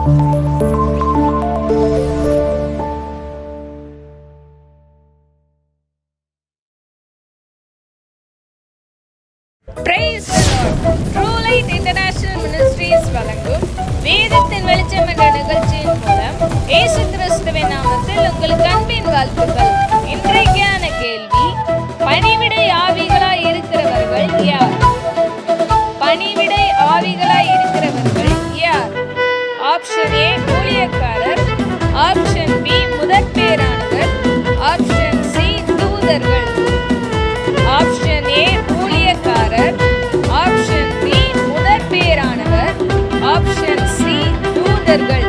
Praise the Lord. True Light International Ministries வழங்கும் வேதத்தின் வெளிச்சம் என்ற நிகழ்ச்சியின் மூலம் இயேசு கிறிஸ்துவின் நாமத்தில் உங்களுக்கு அன்பின் வாழ்த்துக்கள். இன்றைக்கான கேள்வி, பணிவிடை ஆவிகளாய் இருக்கிறவர்கள் யார்? பணிவிடை ஆவிகளாய் இருக்கிறவர்கள் யார்? ஆப்ஷன் ஏ ஊழியக்காரர், ஆப்ஷன் பி முதற் பேரானவர், ஆப்ஷன் சி தூதர்கள். ஆப்ஷன் ஏ ஊழியக்காரர், ஆப்ஷன் பி முதற் பேரானவர், ஆப்ஷன் சி தூதர்கள்.